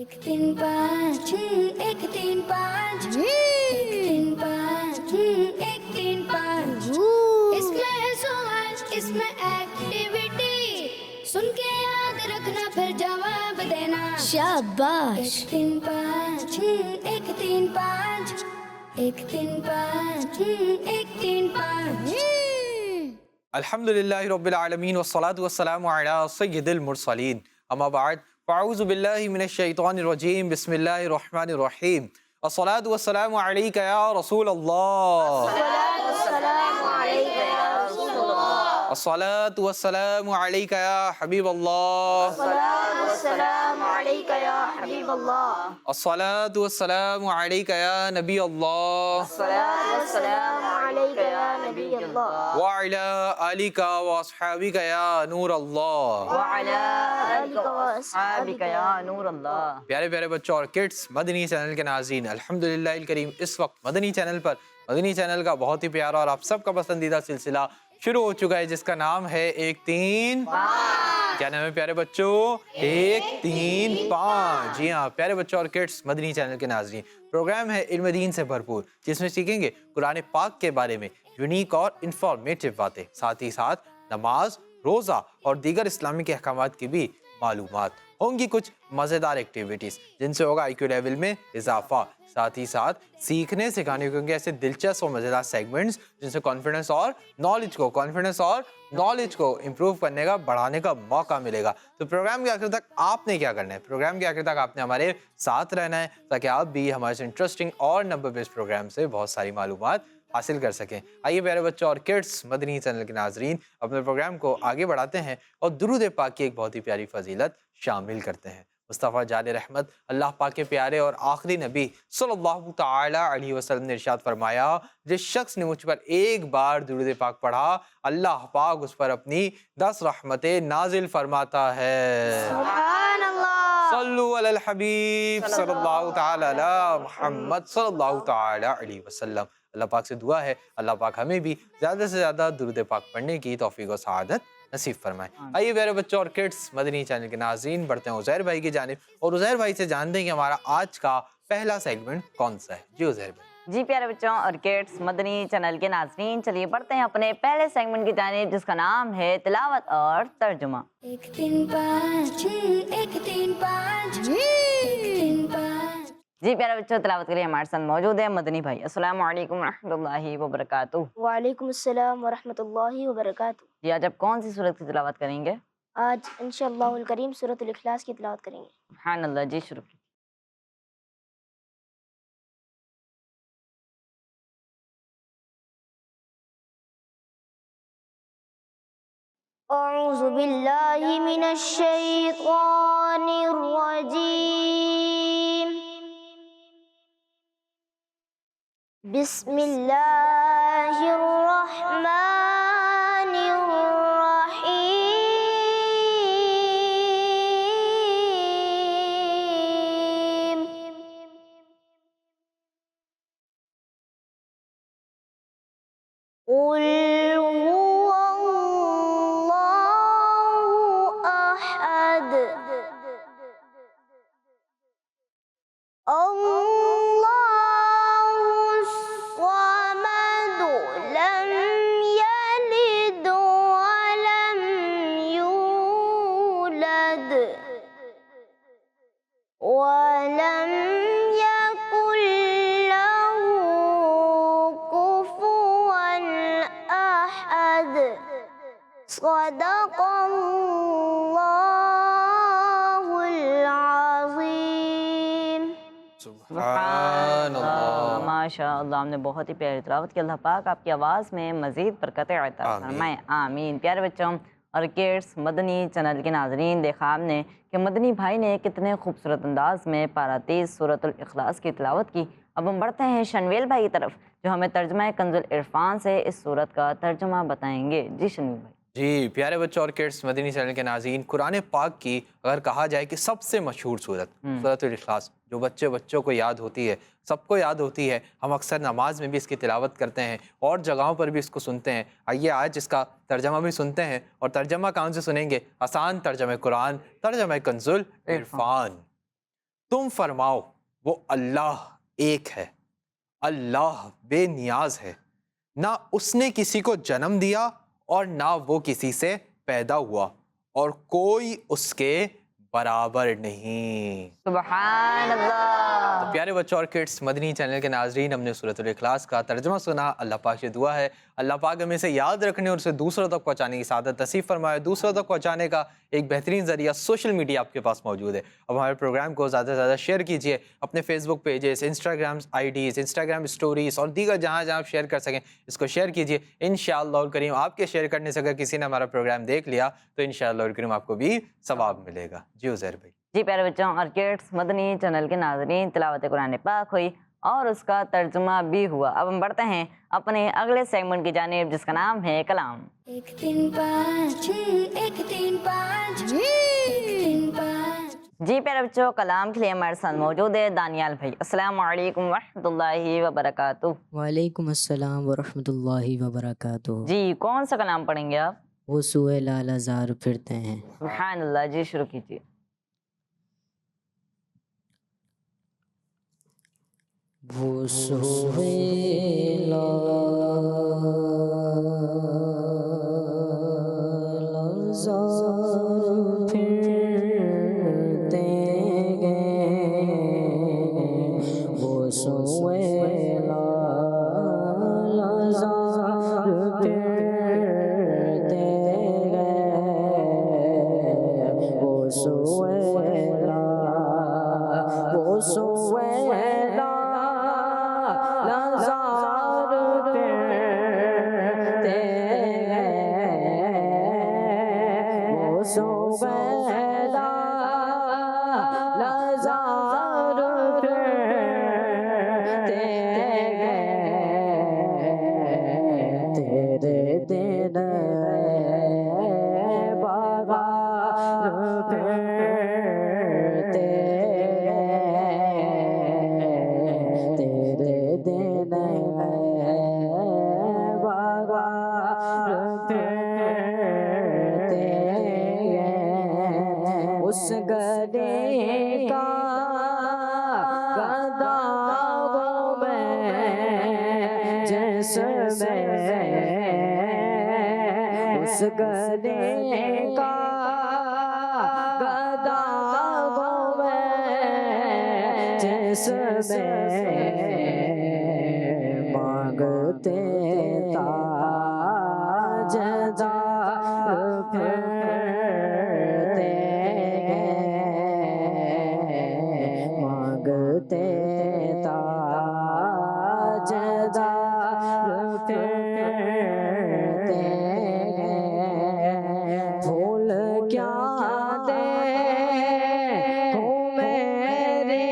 एक तीन पाँच एक तीन पाँच एक तीन पाँच एक तीन पाँच। इसमें है सवाल इसमें एक्टिविटी, सुन के याद रखना फिर जवाब देना। शाबाश। एक तीन पाँच एक तीन पाँच एक तीन पाँच एक तीन पाँच। अल्हम्दुलिल्लाहि रब्बिल आलमीन वस्सलातु वस्सलामु अला सय्यिदिल मुरसलीन अम्मा बाद फ़अऊज़ु बिल्लाहि मिनश शैतानिर रजीम बिस्मिल्लाहिर रहमानिर रहीम अस्सलातु वस्सलामु अलैका या रसूल अल्लाह अस्सलातु वस्सलामु अलैका या हबीब अल्लाह अस्सलातु वस्सलामु अलैका या नबी अल्लाह व अला आलिका व अस्हाबिका या नूर अल्लाह। प्यारे प्यारे बच्चों और किड्स, मदनी चैनल के नाज़रीन, अल्हम्दुलिल्लाहिल करीम इस वक्त मदनी चैनल पर मदनी चैनल का बहुत ही प्यारा और आप सबका पसंदीदा सिलसिला शुरू हो चुका है जिसका नाम है एक तीन पाँच। क्या नाम है प्यारे बच्चों? एक तीन पाँच। जी हाँ प्यारे बच्चों और किड्स, मदनी चैनल के नाज़रीन, प्रोग्राम है इल्म दीन से भरपूर जिसमें सीखेंगे कुरान पाक के बारे में यूनिक और इंफॉर्मेटिव बातें, साथ ही साथ नमाज, रोज़ा और दीगर इस्लामिक अहकामात की भी मालूमात होंगी। कुछ मज़ेदार एक्टिविटीज़ जिनसे होगा IQ लेवल में इजाफा, साथ ही साथ सीखने सिखाने को ऐसे दिलचस्प और मज़ेदार सेगमेंट्स जिनसे कॉन्फिडेंस और नॉलेज को इम्प्रूव करने का, बढ़ाने का मौका मिलेगा। तो प्रोग्राम के आखिर तक आपने क्या करना है? प्रोग्राम के आखिर तक आपने हमारे साथ रहना है ताकि आप भी हमारे इंटरेस्टिंग और नंबर बेस्ड प्रोग्राम से बहुत सारी मालूमात हासिल कर सकें। आइए प्यारे बच्चों और किड्स, मदनी चैनल के नाजरीन, अपने प्रोग्राम को आगे बढ़ाते हैं और दुरूद पाक की एक बहुत ही प्यारी फजीलत शामिल करते हैं। मुस्तफ़ा जान रहमत अल्लाह पाक के प्यारे और आखिरी नबी सल्लल्लाहु ताला अलैहि वसल्लम ने इरशाद फरमाया, जिस शख्स ने मुझ पर एक बार दुरूद पाक पढ़ा, अल्लाह पाक उस पर अपनी 10 रहमतें नाजिल फरमाता है। सुभान अल्लाह। सल्लु अलल हबीब सल्लल्लाहु ताला अला मुहम्मद सल्लल्लाहु ताला अलैहि वसल्लम। अल्लाह पाक से दुआ है अल्लाह पाक हमें भी ज़्यादा से ज़्यादा दुरूद पाक पढ़ने की तौफीक और सआदत नसीब फरमाए। आइए प्यारे बच्चों और किड्स, मदनी चैनल के नाज़रीन, बढ़ते हैं उज़ैर भाई की जानिब और उज़ैर भाई से जानते हैं कि हमारा आज का पहला सेगमेंट कौन सा है। जी उज़ैर भाई। जी प्यारे बच्चों और किड्स, मदनी चैनल के नाज़रीन, चलिए बढ़ते हैं अपने पहले सेगमेंट की जानिब जिसका नाम है तिलावत और तर्जुमा। एक तीन पाँच एक तीन पाँच एक तीन पाँच। जी प्यारे बच्चों, तिलावत के लिए हमारे साथ मौजूद है मदनी भाई। अस्सलामु अलैकुम रहमतुल्लाहि व बरकातुहू। वालेकुम अस्सलाम व रहमतुल्लाहि व बरकातुहू। जी आज आप कौन सी सूरत की तिलावत करेंगे? आज इंशाअल्लाहुल करीम सूरतुल इखलास की तिलावत करेंगे। सुभान अल्लाह। जी शुरू कीजिए। औज़ु बिल्लाहि मिनश शैतानिर रजीम। बिस्मिल्लाहिर रहमानिर रहीम। कुल हुवल्लाहु अहद अल्लाहुस समद लम यलिद व लम यूलद व लम यकुल लहू कुफुवन अहद। सदक़ल्लाहुल अज़ीम। सुभान अल्लाह। माशाअल्लाह, हमने बहुत ही प्यारी तिलावत की। अल्लाह पाक आपकी आवाज़ में मज़ीद बरकतें अता फरमाए, आमीन। प्यारे बच्चों और किड्स, मदनी चैनल के नाज़रीन, देखा आपने कि मदनी भाई ने कितने खूबसूरत अंदाज में पारा 30 सूरतुल इखलास की तिलावत की। अब हम बढ़ते हैं शनवेल भाई की तरफ जो हमें तर्जुमा कंजुल इरफान से इस सूरत का तर्जुमा बताएंगे। जी शनवेल भाई। जी प्यारे बच्चों और किड्स, मदनी चैनल के नाज़रीन, कुरान पाक की अगर कहा जाए कि सबसे मशहूर सूरतुल इखलास जो बच्चों को याद होती है, सबको याद होती है, हम अक्सर नमाज में भी इसकी तिलावत करते हैं और जगहों पर भी इसको सुनते हैं। आइए आज इसका तर्जमा भी सुनते हैं। और तर्जमा कहाँ से सुनेंगे? आसान तर्जमा कुरान, तर्जमा कंजुल इरफान। تم فرماؤ وہ اللہ ایک ہے، اللہ بے نیاز ہے، نہ اس نے کسی کو جنم دیا اور نہ وہ کسی سے پیدا ہوا، اور کوئی اس کے برابر نہیں۔ سبحان اللہ۔ تو پیارے بچوں اور کڈس، مدنی چینل کے ناظرین، ہم نے سورۃ الاخلاص کا ترجمہ سنا۔ اللہ پاک سے دعا ہے اللہ پاک ہمیں اسے یاد رکھنے اور اسے دوسروں تک پہنچانے کی سعادت نصیب فرمائے۔ دوسروں تک پہنچانے کا ایک بہترین ذریعہ سوشل میڈیا آپ کے پاس موجود ہے۔ اب ہمارے پروگرام کو زیادہ سے زیادہ شیئر کیجیے اپنے فیس بک پیجز، انسٹاگرام آئی-ڈیز، انسٹاگرام اسٹوریز اور دیگر جہاں جہاں آپ شیئر کر سکیں اس کو شیئر کیجیے۔ انشاءاللہ الکریم آپ کے شیئر کرنے سے اگر کسی نے ہمارا پروگرام دیکھ لیا تو انشاءاللہ الکریم آپ کو بھی ثواب ملے گا۔ جی عزیر بھائی۔ جی پیارے بچوں اور کڈس، مدنی چینل کے ناظرین، تلاوت قرآن پاک ہوئی اور اس کا ترجمہ بھی ہوا۔ اب ہم بڑھتے ہیں اپنے اگلے سیگمنٹ کی جانب جس کا نام ہے کلام۔ 1 3 5 1 3 5 1 3 5۔ جی پیارے بچوں، کلام کے لیے ہمارے ساتھ موجود ہے دانیال بھائی۔ السلام علیکم ورحمۃ اللہ وبرکاتہ۔ وعلیکم السلام ورحمۃ اللہ وبرکاتہ۔ جی کون سا کلام پڑھیں گے آپ؟ وہ سوئے لال زار پھرتے ہیں۔ سبحان اللہ، جی شروع کیجیے۔ وہ سوئے لال زار پھرتے گئے، وہ سوئے لال زار پھرتے گئے، وہ سوئے لال، وہ سوئے اس گلے کا گدا گو میں جس میں، اس گلے کا گدا گو میں جس میں، مانگتے تاج دار پھرتے تاج دار پھرتے پھول کیا دیکھوں میری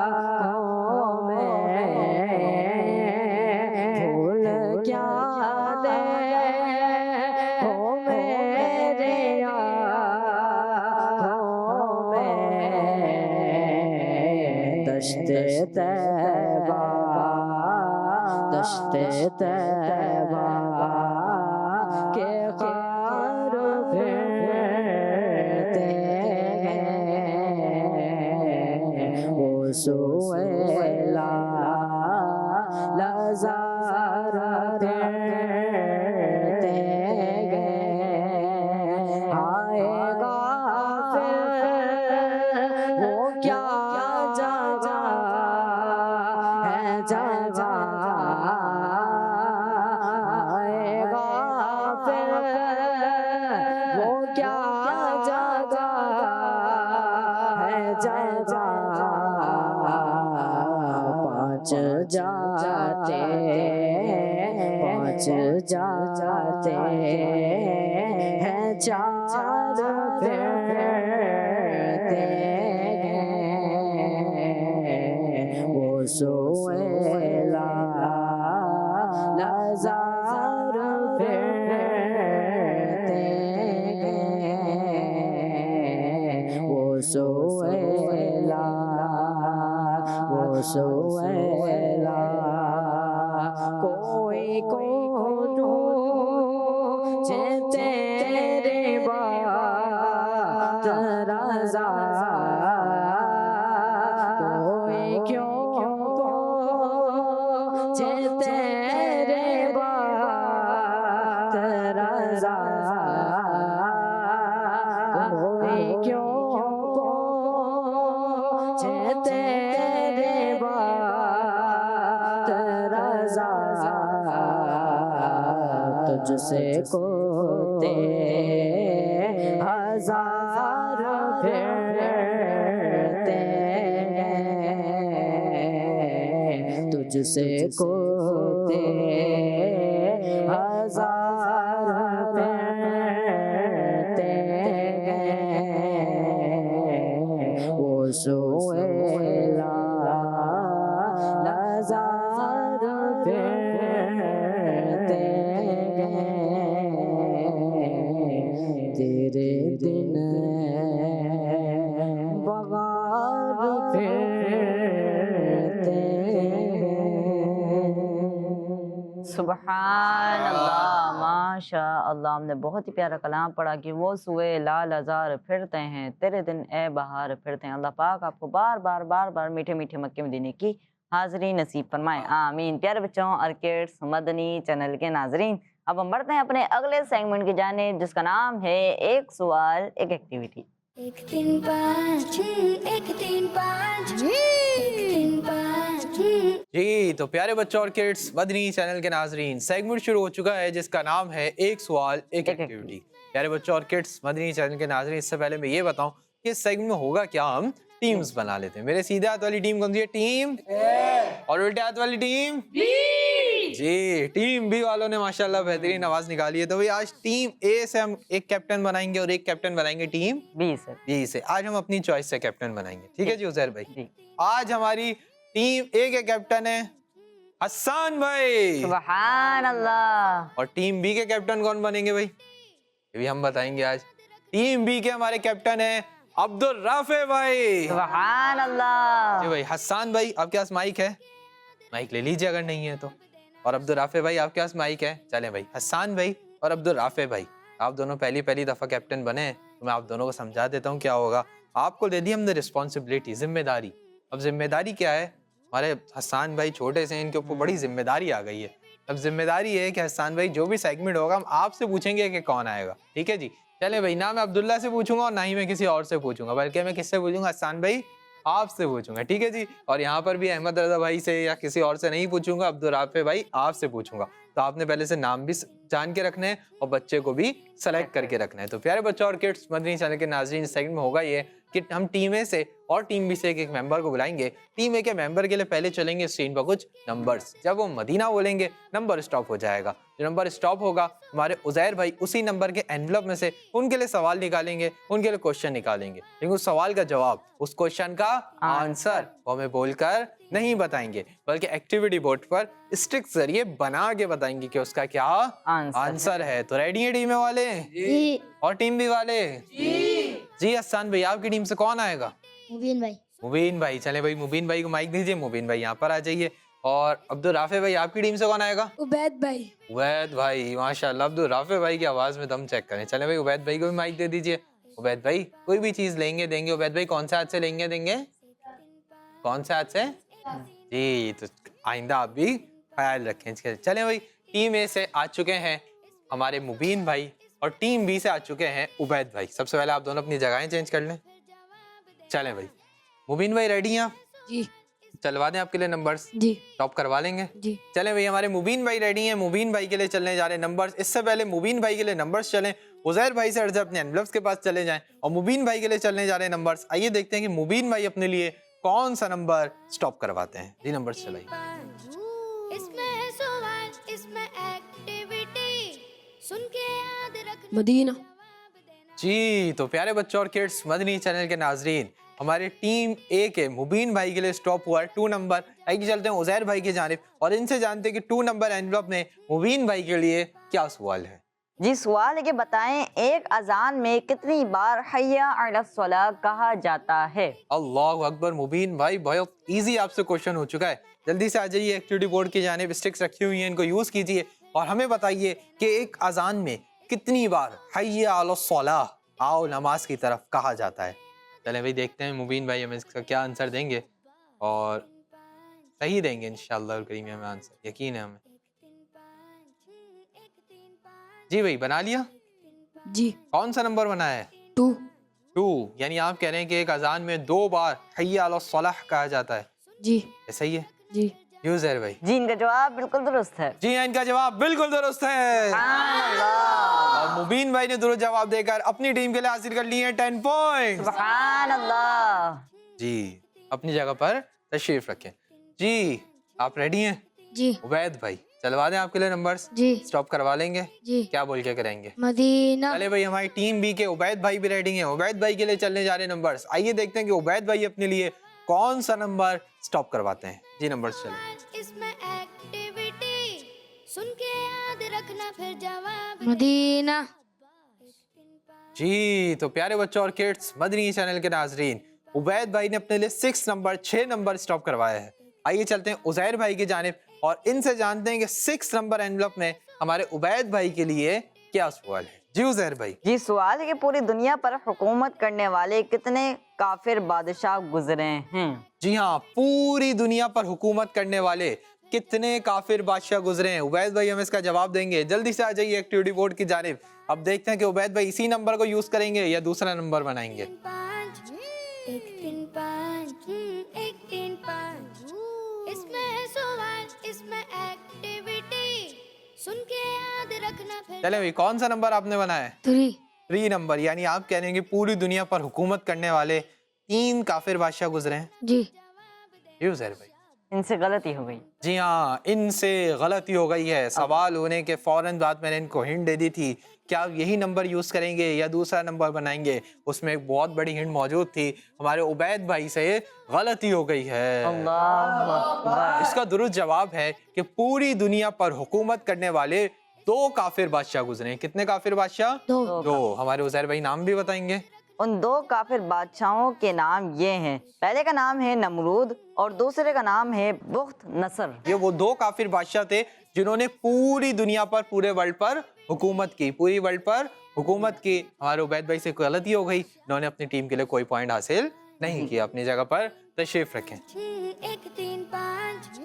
آنکھوں میں، پھول کیا دیکھوں میری آنکھوں میں، دشت طیبہ، دشت طیبہ کے خار پھرتے ہیں، وہ سوئے لال زار پھرتے گئے، آئے گا پھر وہ کیا جگہ ہے جگہ، آئے گا پھر وہ کیا جگہ ہے جگہ، پانچ جاتے ہیں چار پھرتے ہیں، وہ سوئے لال زار پھرتے ہیں، وہ سوئے لال، وہ سوئے لال، کوئی ڈھونڈے تیری بات رضا تیرے بات رضا تجھ سے کوتے ہزار پھرتے ہیں تجھ سے کوتے ہزار پھرتے ہیں وہ سویلا لزار پھرتے ہیں تیرے دن بغار پھرتے ہیں۔ سبحان اللہ، ماشاء اللہ، ہم نے بہت ہی پیارا کلام پڑھا کہ وہ سوئے لال ہزار پھرتے ہیں تیرے دن اے بہار پھرتے ہیں۔ اللہ پاک آپ کو بار بار بار بار میٹھے میٹھے مکے مدینے کی حاضری نصیب فرمائے، آمین۔ پیارے بچوں اور کڈس مدنی چینل کے ناظرین، اب ہم بڑھتے ہیں اپنے اگلے سیگمنٹ کی جانب جس کا نام ہے ایک سوال ایک ایکٹیویٹی۔ 1 3 5 6 1 3 5 1 3 5 6 جی تو پیارے بچوں اور کڈس مدنی چینل کے ناظرین، سیگمنٹ شروع ہو چکا ہے جس کا نام ہے ایک سوال ایک ایکٹیویٹی۔ پیارے بچوں اور کڈس مدنی چینل کے ناظرین، اس سے پہلے میں یہ بتاؤں کہ اس سیگمنٹ میں ہوگا کیا، ہم ٹیمز بنا لیتے ہیں۔ میرے سیدھے ہاتھ والی ٹیم کون سی ہے؟ ٹیم اور الٹے ہاتھ والی ٹیم جی ٹیم بی والوں نے ماشاءاللہ بہترین آواز نکالی ہے۔ تو بھئی آج ٹیم اے سے ہم ایک کیپٹن بنائیں گے اور ایک کیپٹن بنائیں گے ٹیم بی سے۔ بی سے۔ آج ہم اپنی چوائس سے کیپٹن بنائیں گے، ٹھیک ہے جی عزیر بھائی؟ جی۔ آج ہماری ٹیم اے کے کیپٹن ہیں حسان بھائی، سبحان اللہ۔ اور ٹیم بی کے کیپٹن کون بنیں گے بھائی؟ یہ بھی ہم بتائیں گے آج۔ ٹیم بی کے ہمارے کیپٹن ہیں عبدالرافع بھائی۔ سبحان اللہ۔ جی بھائی حسان بھائی آپ کے پاس مائک ہے؟ مائک لے لیجیے اگر نہیں ہے تو۔ اور عبدالرافع بھائی آپ کے پاس مائک ہے؟ چلیں بھائی حسان بھائی اور عبدالرافع بھائی آپ دونوں پہلی دفعہ کیپٹن بنے، تو میں آپ دونوں کو سمجھا دیتا ہوں کیا ہوگا۔ آپ کو دے دی ہم نے رسپانسبلٹی، ذمہ داری۔ اب ذمہ داری کیا ہے؟ ہمارے حسان بھائی چھوٹے سے، ان کے اوپر بڑی ذمہ داری آ گئی ہے۔ اب ذمہ داری ہے کہ حسان بھائی جو بھی سیگمنٹ ہوگا ہم آپ سے پوچھیں گے کہ کون آئے گا، ٹھیک ہے جی؟ چلے بھائی، نہ میں عبداللہ سے پوچھوں گا اور نہ ہی میں کسی اور سے پوچھوں گا، بلکہ میں کس سے پوچھوں گا؟ حسان بھئی آپ سے پوچھوں گا، ٹھیک ہے جی؟ اور یہاں پر بھی احمد رضا بھائی سے یا کسی اور سے نہیں پوچھوں گا، عبدالرافع بھائی آپ سے پوچھوں گا۔ تو آپ نے پہلے سے نام بھی جان کے رکھنے ہیں اور بچے کو بھی سلیکٹ کر کے رکھنا ہے۔ تو پیارے بچوں اور کڈس مدنی چینل کے ناظرین، اس سیگمنٹ میں ہوگا یہ کہ ہم ٹیم اے سے اور ٹیم بی سے ایک ممبر کو بلائیں گے۔ ٹیم اے کے ممبر کے لیے پہلے چلیں گے اسکرین پر کچھ نمبرز، جب وہ مدینہ بولیں گے نمبر اسٹاپ ہو جائے گا۔ جو نمبر اسٹاپ ہوگا ہمارے عزیر بھائی اسی نمبر کے انویلپ میں سے ان کے لیے سوال نکالیں گے، ان کے لیے کوشچن نکالیں گے، لیکن اس سوال کا جواب، اس کوشچن کا آنسر وہ ہمیں بول کر نہیں بتائیں گے، بلکہ ایکٹیویٹی بورڈ پر اسٹک ذریعے بنا کے بتائیں گے کہ اس کا کیا آنسر ہے۔ تو ریڈی ہیں ٹیم اے والے جی اور ٹیم بی والے؟ جی حسان بھائی آپ کی ٹیم سے کون آئے گا؟ مبین بھائی۔ مبین بھائی، چلیں بھائی مبین بھائی کو مائک دیجیے، مبین بھائی یہاں پر آ جائیے۔ اور عبدالرافع بھائی آپ کی ٹیم سے کون آئے گا؟ عبید بھائی۔ عبید بھائی، ماشاءاللہ عبدالرافع بھائی کی آواز میں دم چیک کریں۔ چلیں بھائی عبید بھائی کو بھی مائک دے دیجیے۔ عبید بھائی کوئی بھی چیز لیں گے دیں گے، عبید بھائی کون سے ہاتھ سے لیں گے دیں گے؟ کون سے ہاتھ سے؟ جی تو آئندہ آپ بھی خیال رکھیں۔ چلیں بھائی ٹیم اے سے آ چکے ہیں ہمارے مبین بھائی اور ٹیم بی سے آ چکے ہیں عبید بھائی۔ سب سے پہلے آپ دونوں اپنی جگہیں چینج کر لیں۔ چلیں بھائی مبین بھائی ریڈی ہیں آپ؟ جی چلوا دیں آپ کے لیے نمبرز، جی ٹاپ کروا لیں گے؟ جی چلیں بھائی ہمارے مبین بھائی ریڈی ہیں، مبین بھائی کے لیے چلنے جا رہے ہیں نمبرز۔ اس سے پہلے مبین بھائی کے لیے نمبرز چلیں، عزیر بھائی سے ارجع اپنے انویلپس کے پاس چلے جائیں اور مبین بھائی کے لیے چلنے جا رہے ہیں نمبرز۔ آئیے دیکھتے ہیں کہ مبین بھائی اپنے لیے کون سا نمبر سٹاپ کرواتے ہیں۔ جی نمبرز چلائیے۔ اس میں ہے سوال، اس میں ایکٹیویٹی، سن کے یاد رکھ مدینہ۔ جی تو پیارے بچوں اور کڈس مدنی چینل کے ناظرین، ہمارے ٹیم اے کے مبین بھائی کے لیے سٹاپ ہوا ہے 2 نمبر۔ آئیے چلتے ہیں عزیر بھائی کی جانب اور ان سے جانتے ہیں کہ 2 نمبر انویلپ میں مبین بھائی کے لیے کیا سوال ہے۔ جی سوال ہے کہ بتائیں ایک اذان میں کتنی بار حی علی الصلاۃ کہا جاتا ہے؟ اللہ اکبر، مبین بھائی بہت ایزی آپ سے کوشچن ہو چکا ہے۔ جلدی سے آ جائیے ایکٹیویٹی بورڈ کی جانب، اسٹکس رکھی ہوئی ہیں ان کو یوز کیجیے اور ہمیں بتائیے کہ ایک اذان میں کتنی بار حی علی الصلاۃ، آؤ نماز کی طرف، کہا جاتا ہے۔ چلیں بھائی دیکھتے ہیں مبین بھائی ہمیں اس کا کیا آنسر دیں گے، اور صحیح دیں گے انشاءاللہ الکریم ہمیں آنسر، یقین ہے ہمیں۔ جی بھائی بنا لیا؟ جی کون سا نمبر بنایا ہے؟ 2۔ 2 यानी आप कह रहे हैं कि एक अजान में 2 बार हय्या अला सलाह कहा जाता है, जी ऐसा ही है? जी जी ज़हर भाई। जी इनका जवाब बिल्कुल दुरुस्त है। जी हाँ, इनका जवाब बिल्कुल दुरुस्त है। सुभान अल्लाह, और मुबीन भाई ने दुरुस्त जवाब देकर अपनी टीम के लिए हासिल कर लिए हैं 10 पॉइंट। सुभान अल्लाह। जी अपनी जगह पर तशरीफ रखें। जी आप रेडी हैं? जी उबैद भाई चलवा दें आपके लिए नंबर्स, जी स्टॉप करवा लेंगे? जी क्या बोल के करेंगे? मदीना चले भाई, हमारी टीम बी के उबैद भाई भी रेडी हैं। उबैद भाई के लिए चलने जा रहे हैं नंबर्स। आइए देखते हैं कि उबैद भाई अपने लिए कौन सा नंबर स्टॉप करवाते हैं। जी नंबर्स चले। इसमें एक्टिविटी सुन के याद रखना फिर जवाब मदीना जी तो प्यारे बच्चों और किड्स, मदनी चैनल के नाजरीन, उबैद भाई ने अपने लिए 6 नंबर स्टॉप करवाया है। आइए चलते हैं उज़ैर भाई की जानिब और इनसे जानते हैं कि 6 नंबर एनवलप में हमारे उबैद भाई के लिए क्या सवाल है। जी उज़ैर भाई। जी सवाल है कि पूरी दुनिया पर हुकूमत करने वाले कितने काफिर बादशाह गुजरे हैं? जी हाँ, पूरी दुनिया पर हुकूमत करने वाले कितने काफिर बादशाह गुजरे हैं। उबैद भाई हमें इसका जवाब देंगे। जल्दी से आ जाइए एक्टिविटी बोर्ड की जानिब। अब देखते हैं कि उबैद भाई इसी नंबर को यूज करेंगे या दूसरा नंबर बनाएंगे। 5 1 3 5 1 3 5 इसमें है सवाल, इसमें एक्टिविटी सुन के याद रखना फिर चले भाई, कौन सा नंबर आपने बनाया है? 3 नंबर, यानी आप कह रहे हैं कि पूरी दुनिया पर हुकूमत करने वाले 3 काफिर बादशाह गुजरे हैं। जी जी उज़ैर भाई। इनसे गलती हो गई। जी हाँ, इनसे गलती हो गई है। सवाल होने के फौरन बाद मैंने इनको हिंट दे दी थी, क्या आप यही नंबर यूज करेंगे या दूसरा नंबर बनाएंगे। उसमें एक बहुत बड़ी हिंट मौजूद थी। हमारे उबैद भाई से गलती हो गई है। अल्लाह अकबर। इसका दुरुस्त जवाब है कि पूरी दुनिया पर हुकूमत करने वाले 2 काफिर बादशाह गुजरे हैं। कितने काफिर बादशाह? 2। हमारे उज़ैर भाई नाम भी बताएंगे। उन 2 काफिर बादशाहों के नाम ये हैं, पहले का नाम है नमरूद और दूसरे का नाम है बुख्त नसर। ये वो 2 काफिर बादशाह थे जिन्होंने पूरी दुनिया पर, पूरे वर्ल्ड पर हुकूमत की, पूरी वर्ल्ड पर हुकूमत की। हमारे उबैद भाई से गलती हो गई, इन्होंने अपनी टीम के लिए कोई पॉइंट हासिल नहीं किया। अपनी जगह पर तशरीफ रखें। 1 3 5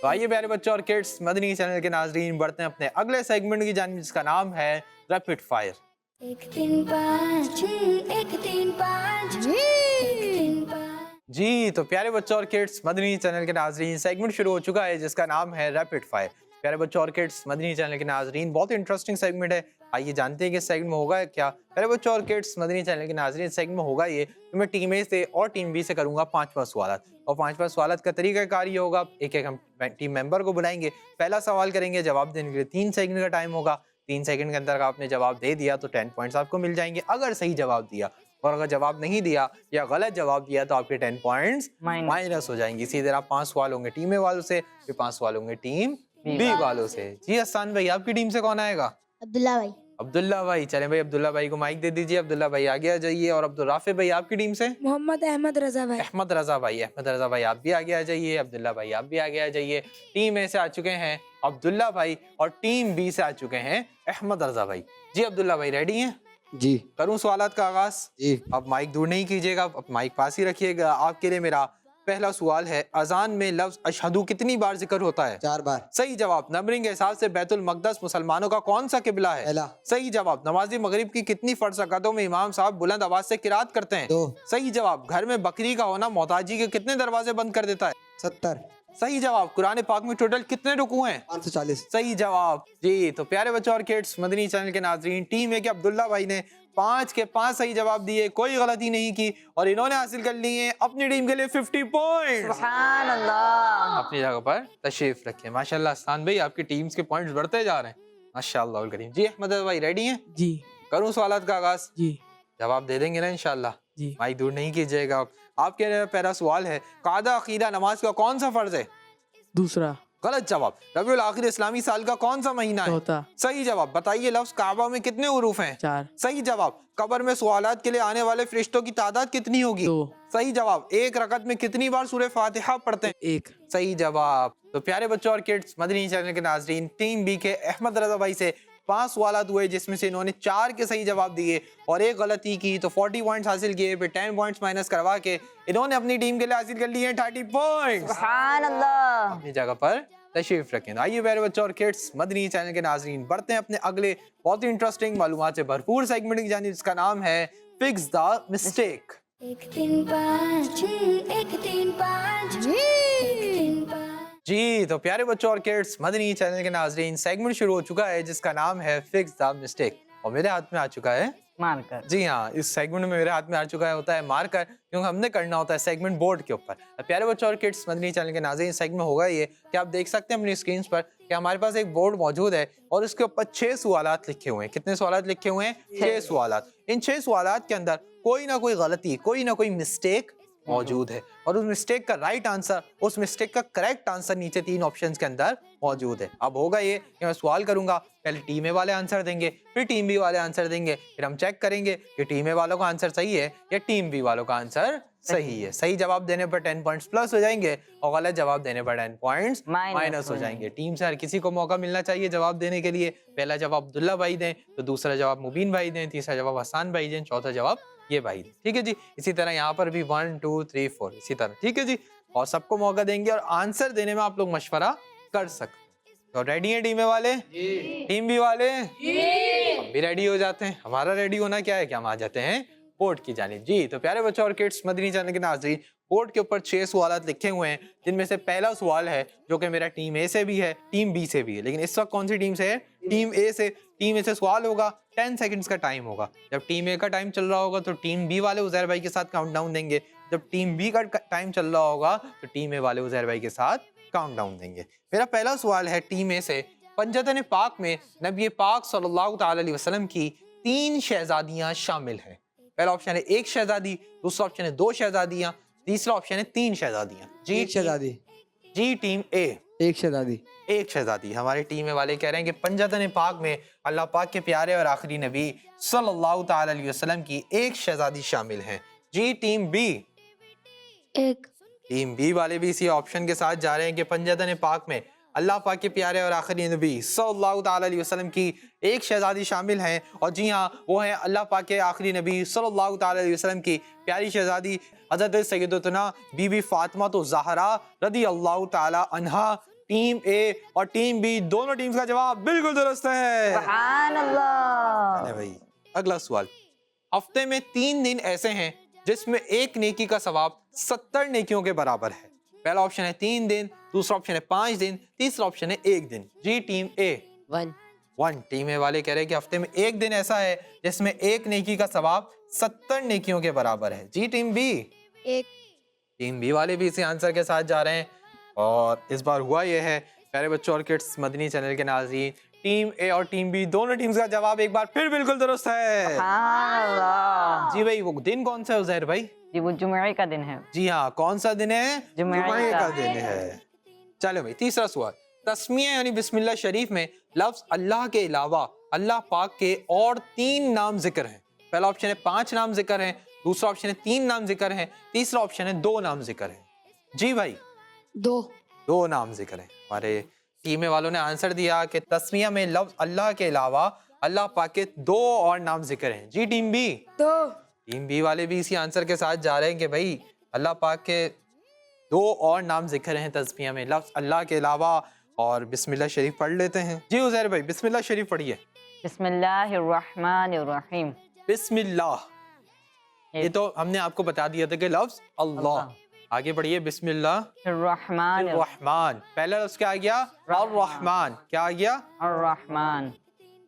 तो आइए प्यारे बच्चों और किड्स, मदनी चैनल के नाजरीन, बढ़ते हैं अपने अगले सेगमेंट की जानिब जिसका नाम है रैपिड फायर। 1 3 5 1 3 5 1 3 5 जी तो प्यारे बच्चों और किड्स, मदनी चैनल के नाजरीन, सेगमेंट शुरू हो चुका है जिसका नाम है रैपिड फायर। प्यारे बच्चों और किड्स, मदनी चैनल के नाजरीन, बहुत इंटरेस्टिंग सेगमेंट है। आइए जानते हैं कि सेगमेंट में होगा क्या। प्यारे बच्चों और किड्स, मदनी चैनल के नाजरीन, सेगमेंट में होगा ये कि मैं टीम ए से और टीम बी से करूंगा 5 सवाल, और 5 सवाल का तरीकाकार ये होगा, एक एक हम टीम मेंबर को बुलाएंगे, पहला सवाल करेंगे, जवाब देने के लिए 3 सेकंड का टाइम होगा। 3 सेकंड के अंदर आपने जवाब दे दिया तो 10 पॉइंट्स आपको मिल जाएंगे अगर सही जवाब दिया, और अगर जवाब नहीं दिया या गलत जवाब दिया तो आपके 10 पॉइंट्स माइनस हो जाएंगे। इसी तरह 5 सवाल होंगे टीम ए वालों से, फिर 5 सवाल होंगे टीम बी वालों से। जी हसन भाई, आपकी टीम से कौन आएगा? अब्दुल्ला भाई अब्दुल्ला भाई। चलें भाई, अब्दुल्ला भाई को माइक दे दीजिए। अब्दुल्ला भाई आगे आ जाइए। और अब्दुल राफे भाई आपकी टीम से? मोहम्मद अहमद रजा भाई। अहमद रजा भाई। अहमद रजा भाई आप भी आगे आ जाइए। अब्दुल्ला भाई आप भी आगे आ जाइए। टीम ए से आ चुके हैं अब्दुल्ला भाई और टीम बी से आ चुके हैं अहमद रजा भाई। जी अब्दुल्ला भाई रेडी हैं? जी करूं सवालात का आगाज? जी अब माइक दूर नहीं कीजिएगा, अब माइक पास ही रखिएगा। आपके लिए मेरा पहला सवाल है, अजान में लफ्ज अशहदु कितनी बार जिक्र होता है? 4 बार। सही जवाब। नंबरिंग के हिसाब से बैतुल मकदस मुसलमानों का कौन सा किबला है? पहला। सही जवाब। नमाजी मगरिब की कितनी फर्ज रकातों में इमाम साहब बुलंद आवाज से किरात करते हैं? 2। सही जवाब। घर में बकरी का होना मोहताजी के कितने दरवाजे बंद कर देता है? 70। सही जवाब। कुरान पाक में टोटल कितने रुकू हैं? 540। सही जवाब। जी तो प्यारे बच्चों और किड्स, मदनी चैनल के नाजरीन, टीम है कि अब्दुल्ला भाई ने 5 के 5 सही जवाब दिए, कोई गलती नहीं की, और इन्होंने हासिल कर लिए अपनी टीम के लिए 50 पॉइंट। सुभान अल्लाह। अपनी जगह पर तशरीफ रखें। माशाल्लाह हसन भाई, आपकी टीम्स के पॉइंट्स बढ़ते जा रहे हैं माशाल्लाह अल करीम। जी अहमद भाई रेडी हैं? जी करूं सवालात का आगाज? जी जवाब दे देंगे ना इंशाल्लाह? जी। माइक दूर नहीं कीजिएगा। आपके लिए पहला सवाल है, कादा अकीदा नमाज का कौन सा फर्ज है? दूसरा। गलत जवाब। रबीउल आखिर इस्लामी साल का कौन सा महीना है? चौथा। सही जवाब। बताइए लफ्ज काबा में कितने उरूफ हैं? 4। सही जवाब। कब्र में सवालात के लिए आने वाले फरिश्तों की तादाद कितनी होगी? 2। सही जवाब। एक रकत में कितनी बार सूरह फातिहा पढ़ते हैं? 1। सही जवाब। तो प्यारे बच्चों और किड्स, मदनी चैनल के नाजरीन, टीम बी के अहमद रजा भाई से 5 सवालात हुए जिसमें से इन्होंने 4 के सही जवाब दिए और एक गलती की, तो 40 पॉइंट्स हासिल किए। फिर 10 पॉइंट्स माइनस करवा के इन्होंने अपनी टीम के लिए हासिल कर लिए 30 पॉइंट्स। सुभान अल्लाह। अपनी जगह पर तशरीफ रखें। आइए प्यारे बच्चों और किड्स, मदनी चैनल के नाजरीन, बढ़ते हैं अपने अगले बहुत ही इंटरेस्टिंग मालूमात से भरपूर सेगमेंट की जानिब जिसका नाम है fix the mistake. 1 3 5 6 1 3 5 1 3 5 जी तो प्यारे बच्चों और किड्स, मदनी चैनल के नाज़रीन, सेगमेंट शुरू हो चुका है जिसका नाम है फिक्स द मिस्टेक, और मेरे हाथ में आ चुका है मार्कर। जी हाँ, इस सेगमेंट में मेरे हाथ में आ चुका है होता है मार्कर, क्योंकि हमने करना होता है सेगमेंट बोर्ड के ऊपर। प्यारे बच्चों और किड्स, मदनी चैनल के नाज़रीन, सेगमेंट होगा ये कि आप देख सकते हैं अपनी स्क्रीन पर कि हमारे पास एक बोर्ड मौजूद है और उसके ऊपर 6 सवालात लिखे हुए हैं। कितने सवालात लिखे हुए हैं? 6 सवालात। इन 6 सवालात के अंदर कोई ना कोई गलती, कोई ना कोई मिस्टेक मौजूद है, और उस मिस्टेक का राइट आंसर, उस मिस्टेक का करेक्ट आंसर नीचे 3 ऑप्शंस के अंदर मौजूद है। अब होगा ये कि मैं सवाल करूंगा, पहले टीम ए वाले आंसर देंगे, फिर टीम बी वाले आंसर देंगे, फिर हम चेक करेंगे कि टीम ए वालों का आंसर सही है या टीम बी वालों का आंसर सही है। सही जवाब देने पर 10 पॉइंट्स प्लस हो जाएंगे और गलत जवाब देने पर 10 पॉइंट्स माइनस हो जाएंगे। टीम से हर किसी को मौका मिलना चाहिए जवाब देने के लिए। पहला जवाब अब्दुल्ला भाई दें, तो दूसरा जवाब मुबीन भाई दें, तीसरा जवाब हसान भाई दें, चौथा जवाब ये भाई दें। ठीक है जी। इसी तरह यहाँ पर भी 1 2 3 4 इसी तरह। ठीक है जी। और सबको मौका देंगे और आंसर देने में आप लोग मशवरा कर सकते हैं। तो रेडी है टीम ए वाले? टीम बी वाले? हम भी रेडी हो जाते हैं। हमारा रेडी होना क्या है कि हम आ जाते हैं बोर्ड की जानिब। जी तो प्यारे बच्चों और किड्स, मदनी चैनल के नाज़रीन, बोर्ड के ऊपर 6 सवालात लिखे हुए हैं, जिनमें से पहला सवाल है जो कि मेरा टीम ए से भी है, टीम बी से भी है। लेकिन इस वक्त कौन सी टीम से है? टीम ए से। टीम ए से सवाल होगा, 10 सेकंड्स का टाइम होगा। जब टीम ए का टाइम चल रहा होगा तो टीम बी वाले उज़ैर भाई के साथ काउंटडाउन देंगे। जब टीम बी का टाइम चल रहा होगा तो टीम ए वाले उज़ैर भाई के साथ काउंटडाउन देंगे। मेरा पहला सवाल है टीम ए से। पंजतन पाक में नबी पाक सल्लल्लाहु तआला अलैहि वसल्लम की 3 शहजादियां शामिल हैं। पहला ऑप्शन है 1 शहजादी, दूसरा ऑप्शन है 2 शहजादियां, तीसरा ऑप्शन है 3 शहजादियां। जी एक शहजादी। जी टीम ए। एक शहजादी। एक शहजादी। हमारे टीम वाले कह रहे हैं कि पंजतन पाक में अल्लाह पाक के प्यारे और आखिरी नबी सल्लल्लाहु तआला अलैहि वसल्लम की 1 शहजादी शामिल हैं। जी टीम बी। 1 टीम बी वाले भी इसी ऑप्शन के साथ जा रहे हैं कि पंजतन पाक में अल्लाह पाक के प्यारे और आखिरी नबी सल्लल्लाहु तआला अलैहि वसल्लम की 1 शहजादी शामिल हैं। और जी हाँ, वो हैं अल्लाह पाक के आखिरी नबी सल्लल्लाहु तआला अलैहि वसल्लम की प्यारी शहजादी हज़रत सैयदतुना बीबी फातिमा तो ज़हरा रदी अल्लाह तआला अन्हा। टीम ए और टीम बी दोनों टीम्स का जवाब बिल्कुल दुरुस्त है। सुभान अल्लाह। अरे भाई, अगला सवाल। हफ्ते में 3 दिन ऐसे हैं जिसमें एक नेकी का सवाब 70 नेकियों के बराबर है। पहला ऑप्शन है 3 दिन, दूसरा ऑप्शन है 5 दिन, तीसरा ऑप्शन है 1 दिन। जी टीम ए। 1 टीम ए वाले कह रहे हैं कि हफ्ते में 1 दिन ऐसा है जिसमें एक नेकी का सवाब 70 नेकियों के बराबर है। जी टीम बी। 1 टीम बी वाले भी इसी आंसर के साथ जा रहे हैं, और इस बार हुआ यह है प्यारे बच्चों और किड्स, मदनी चैनल के नाज़रीन, टीम ए और टीम बी दोनों टीम्स का जवाब एक बार फिर बिल्कुल दुरुस्त है। सुभान अल्लाह। जी भाई, वो दिन कौन सा है उज़ैर भाई? जी वो जुमे का दिन है। जी हाँ, कौन सा दिन है? जुमे जुमे का का दिन है। चलो भाई, तीसरा सवाल। तस्मिया यानी बिस्मिल्लाह शरीफ में लफ्ज अल्लाह के अलावा अल्लाह पाक के और 3 नाम जिक्र हैं। पहला ऑप्शन है 5 नाम जिक्र हैं, दूसरा ऑप्शन है 3 नाम जिक्र हैं, तीसरा ऑप्शन है 2 नाम जिक्र हैं। जी भाई। 2 नाम जिक्र हैं। हमारे टीम वालों ने आंसर दिया कि तस्मिया में लफ्ज अल्लाह के अलावा अल्लाह पाक के 2 और नाम जिक्र हैं। जी टीम बी। 2 टीम बी वाले भी इसी आंसर के साथ जा रहे हैं कि भाई अल्लाह पाक के 2 और नाम जिक्र हैं तस्मिया में लफ्ज अल्लाह के अलावा। और बिस्मिल्लाह शरीफ पढ़ लेते हैं। जी उज़ैर भाई, बिस्मिल्लाह शरीफ पढ़िए। बिस्मिल्लाहिर्रहमानिर्रहीम। बिस्मिल्लाह, ये तो हमने आपको बता दिया था कि लफ्ज अल्लाह। आगे बढ़िए। बिस्मिल्लाह रहमान। पहला लफ्ज क्या आ गया? अर्रहमान। क्या आ गया? अर्रहमान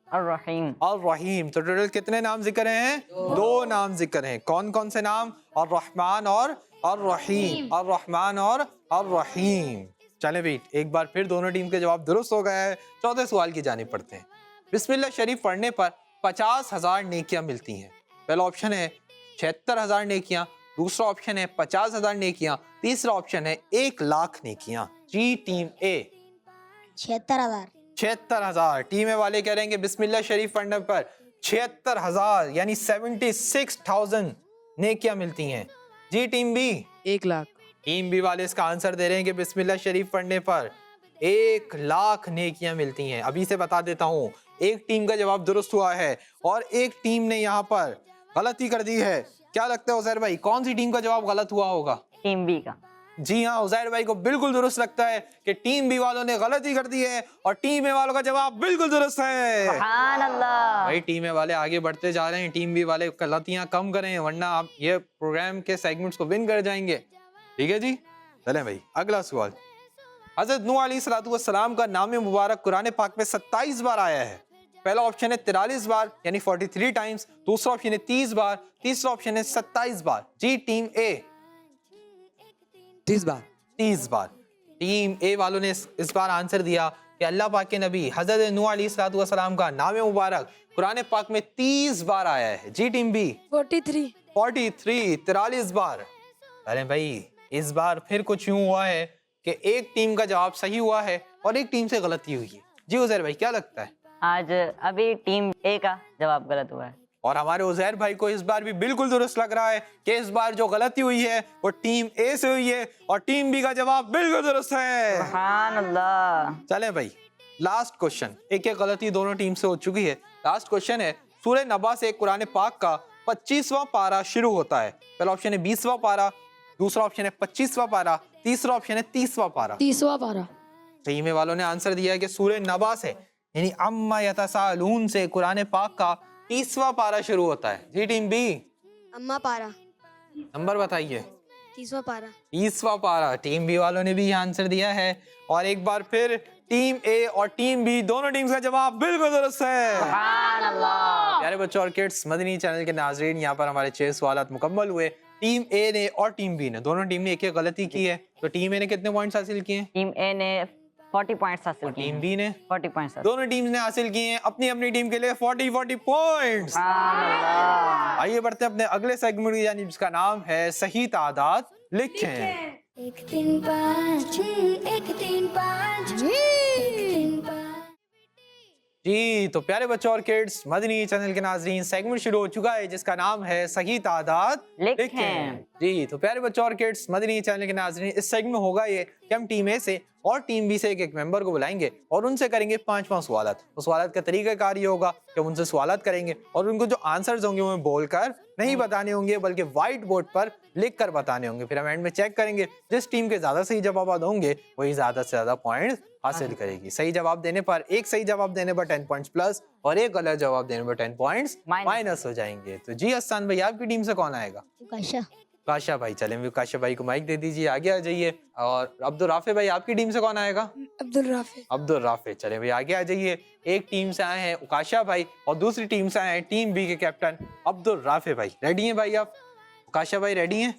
अर्रहीम। अर्रहीम। तो टोटल कितने नाम जिक्र हैं? 2 नाम जिक्र हैं। कौन कौन से नाम? अर्रहमान और अर्रहीम। अर्रहमान और अर्रहीम। चलें भाई, एक बार फिर दोनों टीम के जवाब दुरुस्त हो गए हैं। चौथे सवाल की जानिब पढ़ते हैं। बिस्मिल्लाह शरीफ पढ़ने पर 50,000 नेकियां मिलती हैं। पहला ऑप्शन है 76,000 नेकियां, दूसरा ऑप्शन है 50,000 नेकियां, तीसरा ऑप्शन है 1,00,000 नेकियां। जी टीम ए। 76,000 76,000। टीम ए वाले कह रहे हैं कि बिस्मिल्लाह शरीफ पढ़ने पर 76,000 यानी 76,000 नेकियां मिलती हैं। जी टीम बी। 1,00,000। टीम बी वाले इसका आंसर दे रहे हैं कि बिस्मिल्लाह शरीफ पढ़ने पर 1,00,000 नेकियां मिलती हैं। अभी से बता देता हूँ, एक टीम का जवाब दुरुस्त हुआ है और एक टीम ने यहाँ पर गलती कर दी है। क्या लगता है उज़ैर भाई, कौन सी टीम का जवाब गलत हुआ होगा? टीम बी का। जी हाँ, उज़ैर भाई को बिल्कुल दुरुस्त लगता है कि टीम बी वालों ने गलती कर दी है और टीम ए वालों का जवाब बिल्कुल दुरुस्त है। सुभान अल्लाह। भाई टीम ए वाले आगे बढ़ते जा रहे हैं, टीम बी वाले गलतियां कम करें वरना आप ये प्रोग्राम के सेगमेंट्स को विन कर जाएंगे। ठीक है जी, चलें भाई अगला सवाल। हज़रत नूह अलैहिस्सलाम का नाम मुबारक कुरान पाक में 27 बार आया है। पहला ऑप्शन है 43 बार यानी 43 टाइम्स, दूसरा ऑप्शन है 30 बार, तीसरा ऑप्शन है 27 बार। जी टीम ए 30 बार। 30 बार। टीम ए वालों ने इस बार आंसर दिया कि अल्लाह पाक के नबी हज़रत नूह अलैहिस्सलाम का नाम मुबारक कुरान पाक में 30 बार आया है। जी टीम बी 43 बार। अरे भाई इस बार फिर कुछ यूं हुआ है कि एक टीम का जवाब सही हुआ है और एक टीम से गलती हुई है। जी उज़ैर भाई क्या लगता है? आज अभी टीम ए का जवाब गलत हुआ है और हमारे उज़ैर भाई को इस बार भी बिल्कुल दुरुस्त लग रहा है कि इस बार जो गलती हुई है वो टीम ए से हुई है और टीम बी का जवाब बिल्कुल दुरुस्त है। सुभान अल्लाह। चलें भाई लास्ट क्वेश्चन, एक एक गलती दोनों टीम से हो चुकी है। लास्ट क्वेश्चन है सूरह नबा से कुरान पाक का 25वां पारा शुरू होता है। पहला ऑप्शन है 20वां पारा, दूसरा ऑप्शन है 25वां पारा, तीसरा ऑप्शन है 30वां पारा। 30वां पारा। टीम ए वालों ने आंसर दिया है कि सूरह नबा से यानी अम्मा यतसालून से कुरान पाक का 30वां पारा शुरू होता है। जी टीम बी अम्मा पारा। नंबर बताइए। 30वां पारा। 30वां पारा। टीम बी वालों ने भी ये आंसर दिया है और एक बार फिर टीम ए और टीम बी दोनों टीम्स का जवाब बिल्कुल दुरुस्त है। सुभान अल्लाह। प्यारे बच्चों और किड्स, मदनी चैनल के नाजरीन, यहाँ पर हमारे 6 सवालात मुकम्मल हुए। टीम ए ने और टीम बी ने दोनों टीम ने एक एक गलती की है। तो टीम ए ने कितने पॉइंट्स हासिल किए? टीम ए ने 40 पॉइंट्स हासिल किए। टीम बी ने 40 पॉइंट्स। दोनों टीम्स ने हासिल किए हैं अपनी अपनी टीम के लिए 40 पॉइंट्स। आइए बढ़ते हैं अपने अगले सेगमेंट की जानिब जिसका नाम है सही तादाद लिखें। 1 3 5 1 3 5 1 3 5। जी तो प्यारे बच्चों और किड्स, मदनी चैनल के नाजरीन, सेगमेंट शुरू हो चुका है जिसका नाम है सही तादाद लिखें। जी तो प्यारे बच्चों और किड्स, मदनी चैनल के नाजरीन, इस सेगमेंट में होगा ये कि हम टीम ए से और टीम बी से एक एक मेंबर को बुलाएंगे और उनसे करेंगे 5 सवालात। उस सवालात का तरीकाकार ये होगा कि हम उनसे सवालात करेंगे और उनको जो आंसर्स होंगे वो बोलकर नहीं बताने होंगे बल्कि व्हाइट बोर्ड पर लिख कर बताने होंगे। फिर हम एंड में चेक करेंगे जिस टीम के ज्यादा सही जवाब होंगे वही ज्यादा से ज्यादा पॉइंट्स हासिल करेगी। सही जवाब देने पर, एक सही जवाब देने पर 10 पॉइंट्स प्लस और एक गलत जवाब देने पर 10 पॉइंट्स माइनस हो जाएंगे। तो जी हसन भाई आपकी टीम से कौन आएगा? काशा भाई। चलें काशा भाई को माइक दे दीजिए, आगे आ जाइए। और अब्दुल राफे भाई आपकी टीम से कौन आएगा? अब्दुल राफे। चलें भाई आगे आ जाइए। एक टीम से आए हैं उकाशा भाई और दूसरी टीम से आए हैं टीम बी के कैप्टन अब्दुल राफे भाई। रेडी हैं भाई आप? उकाशा भाई रेडी हैं?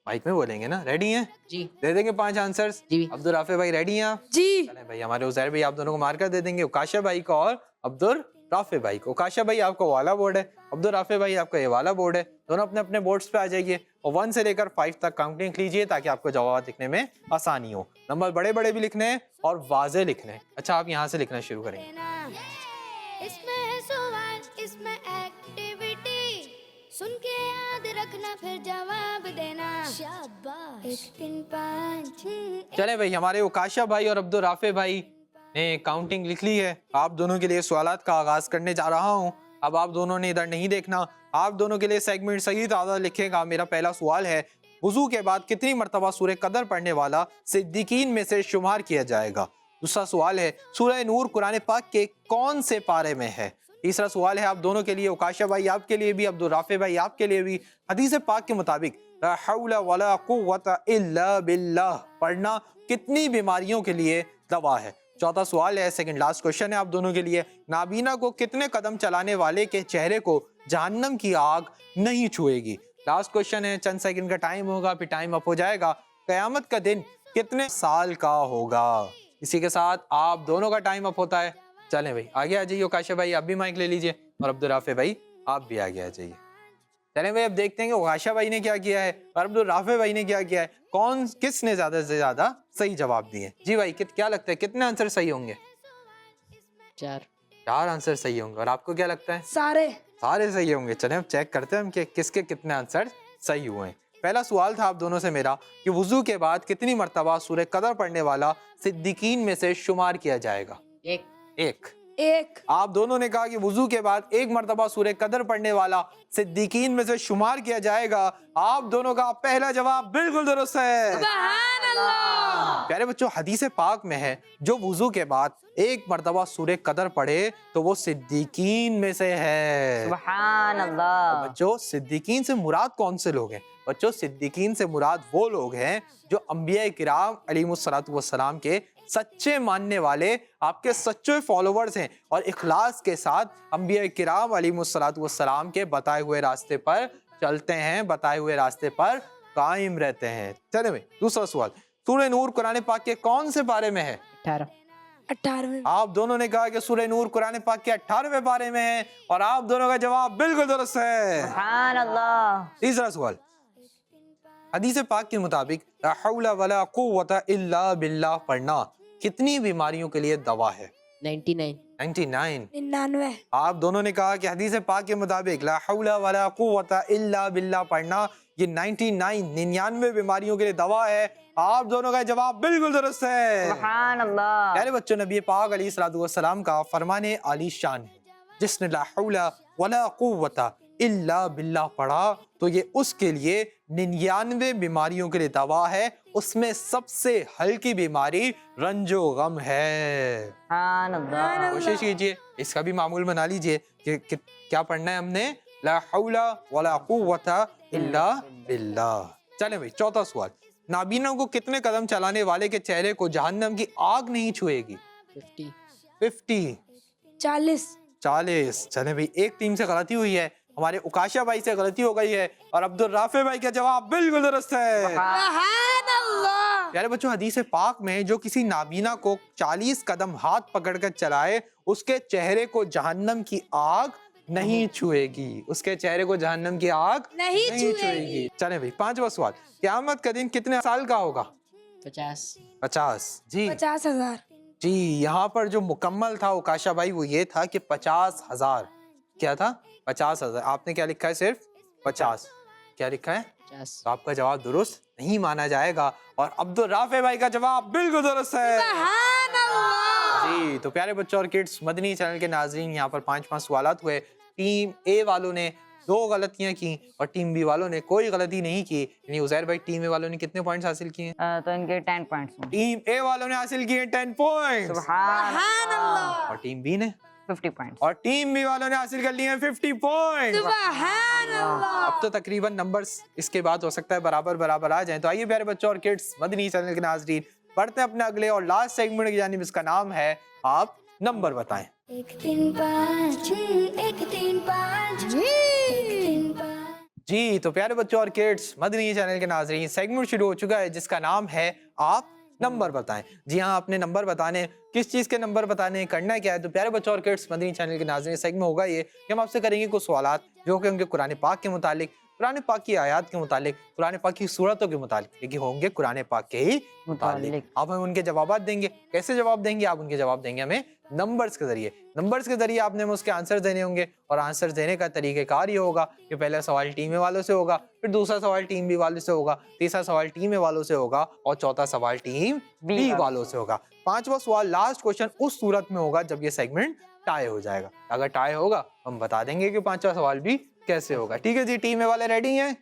माइक में बोलेंगे ना, रेडी हैं? जी। दे देंगे 5 आंसर्स? जी। अब्दुल राफे भाई रेडी हैं आप? जी। चलें भाई हमारे उज़ैर भाई आप दोनों को मार्कर दे देंगे, उकाशा भाई को और अब्दुल राफे भाई को। उकाशा भाई आपका वाला बोर्ड है, अब्दुल राफे भाई आपका ये वाला बोर्ड है। दोनों अपने अपने बोर्ड्स पे आ जाइए और 1 से लेकर 5 तक काउंटिंग लीजिए ताकि आपको जवाब लिखने में आसानी हो। नंबर बड़े बड़े भी लिखने हैं और वाज़े लिखने हैं। अच्छा आप यहाँ से लिखना शुरू करेंगे। इसमें है सवाल, इसमें एक्टिविटी, सुन के याद रखना फिर जवाब देना। शाबाश। 1 3 5 चले भाई हमारे उकाशा भाई और अब्दुल राफे भाई ने काउंटिंग लिख ली है। आप दोनों के लिए सवालात का आगाज करने जा रहा हूँ। अब आप दोनों ने इधर नहीं देखना, आप दोनों के लिए सेगमेंट सही तादाद लिखेगा। मेरा पहला सवाल है, वुजू के बाद कितनी मरतबा सूरह कदर पढ़ने वाला सिद्दीकीन में से शुमार किया जाएगा? दूसरा सवाल है, सूरह नूर कुरान पाक के कौन से पारे में है? तीसरा सवाल है आप दोनों के लिए, उकाशा भाई आपके लिए भी, अब्दुल राफे भाई आपके लिए भी, हदीस पाक के मुताबिक ला हौला वला कुव्वता इल्ला बिल्लाह पढ़ना कितनी बीमारियों के लिए दवा है? चौथा सवाल है, सेकंड लास्ट क्वेश्चन है आप दोनों के लिए, नाबीना को कितने कदम चलाने वाले के चेहरे को जहन्नम की आग नहीं छुएगी? लास्ट क्वेश्चन है, चंद सेकंड का टाइम होगा फिर टाइम अप हो जाएगा। कयामत का दिन कितने साल का होगा? इसी के साथ आप दोनों का टाइम अप होता है। चलें भाई आगे आ जाइए, काशा भाई आप भी माइक ले लीजिए और अब्दुल राफे भाई आप भी आगे आ जाइए। चलें भाई अब देखते हैं कि काशा भाई ने क्या किया है और अब्दुल राफे भाई ने क्या किया है, कौन किसने ज्यादा से ज्यादा सही जवाब दिए। जी भाई क्या लगता है कितने आंसर सही होंगे? 4 आंसर सही होंगे। और आपको क्या लगता है? सारे सही होंगे। चलें अब चेक करते हैं हम कि किसके कितने आंसर सही हुए हैं। पहला सवाल था आप दोनों से मेरा कि वुजू के बाद कितनी मर्तबा सूरह कदर पढ़ने वाला सिद्दीकीन में से शुमार किया जाएगा? 1। एक। आप दोनों ने कहा कि वुजू के बाद एक मर्तबा सूरह कदर पढ़ने वाला सिद्दीकीन में से शुमार किया जाएगा। आप दोनों का पहला जवाब बिल्कुल दुरुस्त है। प्यारे बच्चों, हदीस पाक में है जो वुजू के बाद एक मर्तबा सूरह कदर पढ़े तो वो सिद्दीकीन में से है। सुभान अल्लाह। बच्चों, सिद्दीकीन से मुराद कौन से लोग हैं? बच्चों, सिद्दीकीन से मुराद वो लोग हैं जो अंबिया किराम अलैहिमुस्सलातु वस्सलाम के सच्चे मानने वाले, आपके सच्चे फॉलोवर्स हैं और इखलास के साथ अंबिया किराम अलैहिमुस्सलातु वस्सलाम के बताए हुए रास्ते पर चलते हैं, बताए हुए रास्ते पर कायम रहते हैं। चले भाई, दूसरा सवाल, सूरह नूर कुरान पाक के कौन से पारे में है? 18वें। आप दोनों ने कहा कि सूरह नूर कुरान पाक के 18वें पारे में है और आप दोनों का जवाब बिल्कुल दुरुस्त है। सुभान अल्लाह। तीसरा सवाल, हदीस पाक के मुताबिक ला हौला वला कुव्वता इल्ला बिल्लाह पढ़ना कितनी बीमारियों के लिए दवा है? 99 99। 99। आप दोनों ने कहा कि हदीस पाक के मुताबिक ला हौला वला कुव्वता इल्ला बिल्लाह पढ़ना ये 99 बीमारियों के लिए दवा है। आप दोनों का जवाब बिल्कुल दुरुस्त है। सुभान अल्लाह। प्यारे बच्चों, नबी पाक अलैहिस्सलातु वस्सलाम का फरमाने आली शान है, जिसने ला हौला वला कुव्वता इल्ला बिल्लाह पढ़ा तो ये उसके लिए 99 बीमारियों के लिए दवा है। उसमें सबसे हल्की बीमारी रंजो गम है। सुभान अल्लाह। कोशिश कीजिए, इसका भी मामूल बना लीजिए कि क्या पढ़ना है हमने, ला हौला वला कुव्वता इल्ला बिल्लाह। चलें भाई, चौथा सवाल, नाबीनों को कितने कदम चलाने वाले के चेहरे को जहन्नम की आग नहीं छुएगी? 50 50। 40। 40। चलें भाई, एक टीम से गलती हुई है, हमारे उकाशा भाई से गलती हो गई है और अब्दुल राफे भाई का जवाब बिल्कुल दुरुस्त है। प्यारे बच्चों, हदीस पाक में जो किसी नाबीना को 40 कदम हाथ पकड़कर चलाए उसके चेहरे को जहन्नम की आग नहीं छुएगी। उसके चेहरे को जहन्नम की आग नहीं छुएगी। चलें भाई, पांचवा सवाल, क़यामत का दिन कितने साल का होगा? 50 50। जी 50,000। जी, यहाँ पर जो मुकम्मल था उकाशा भाई वो ये था कि 50,000। क्या था? 50,000। आपने क्या लिखा है? सिर्फ 50। क्या लिखा है? 50 तो आपका जवाब दुरुस्त नहीं माना जाएगा और अब्दुल राफे भाई का जवाब बिल्कुल दुरुस्त है। जी, तो प्यारे बच्चों और किड्स, मदनी चैनल के नाज़रीन, यहाँ पर 5 सवालात हुए। टीम ए वालों ने 2 गलतियां की और टीम बी वालों ने कोई गलती नहीं की। यानी उज़ैर भाई, टीम ए वालों ने कितने पॉइंट्स हासिल किए? तो इनके 10 पॉइंट्स हैं। टीम ए वालों ने हासिल किए 10 पॉइंट्स सुभान अल्लाह। और टीम बी ने 50 पॉइंट्स। और टीम बी वालों ने हासिल कर लिए हैं 50 पॉइंट्स। अब तो तकरीबन नंबर्स इसके बाद हो सकता है बराबर बराबर आ जाएं। तो आइए प्यारे बच्चों और किड्स, मदनी चैनल के नाज़रीन, बढ़ते हैं अपने अगले और लास्ट सेगमेंट की जानिब। इसका नाम है आप नंबर बताएं। 1 3 5 6 1 3 5 1 3 5। जी, तो प्यारे बच्चों और किड्स, मदनी चैनल के नाज़रीन, सेगमेंट शुरू हो चुका है जिसका नाम है आप नंबर बताएं। जी हाँ, आपने नंबर बताने, किस चीज़ के नंबर बताने, करना क्या है? तो प्यारे बच्चों और किड्स, मदनी चैनल के नाज़रीन, सेगमेंट होगा ये कि हम आपसे करेंगे कुछ सवालात जो कि उनके कुरान पाक के मुतालिक, कुरान पाक की आयत के मुतालिक, कुरान पाक की सूरतों के मुतालिक, लेकिन होंगे कुरान पाक के ही मुतालिक। आप हमें उनके जवाब देंगे। कैसे जवाब देंगे? आप उनके जवाब देंगे हमें नंबर्स के जरिए। नंबर्स के जरिए आपने हमें उसके आंसर देने होंगे और आंसर देने का तरीक़ेकार ये होगा कि पहला सवाल टीम ए वालों से होगा, फिर दूसरा सवाल टीम बी वालों से होगा, तीसरा सवाल टीम ए वालों से होगा और चौथा सवाल टीम बी वालों से होगा। 5वां सवाल, लास्ट क्वेश्चन, उस सूरत में होगा जब ये सेगमेंट टाई हो जाएगा। अगर टाई होगा हम बता देंगे कि 5वां सवाल भी कैसे होगा। ठीक है जी, टीम ए वाले रेडी हैं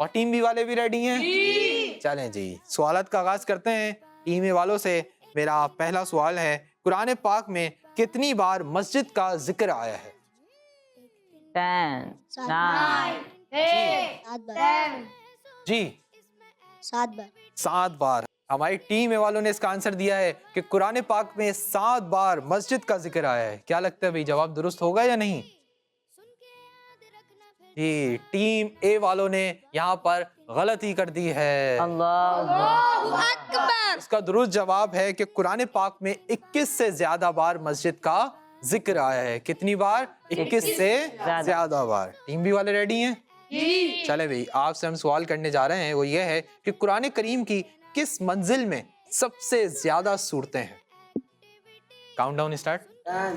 और टीम बी वाले भी रेडी हैं? चलें जी, सवालात का आगाज करते हैं टीम ए वालों से। मेरा पहला सवाल है, कुरान पाक में कितनी बार मस्जिद का जिक्र आया है? 10 9 जी 7 बार। 7 बार। हमारी टीम वालों ने इसका आंसर दिया है कि कुरान पाक में 7 बार मस्जिद का जिक्र आया है। क्या लगता है भाई, जवाब दुरुस्त होगा या नहीं? जी, टीम ए वालों ने यहाँ पर गलती कर दी है। अल्लाह अकबर। इसका दुरुस्त जवाब है कि कुरान पाक में 21 से ज्यादा बार मस्जिद का जिक्र आया है। कितनी बार? 21 से ज्यादा बार। टीम बी वाले रेडी हैं? चले भाई, आपसे हम सवाल करने जा रहे हैं, वो ये है कि कुरान करीम की किस मंजिल में सबसे ज्यादा सूरतें हैं? Countdown start.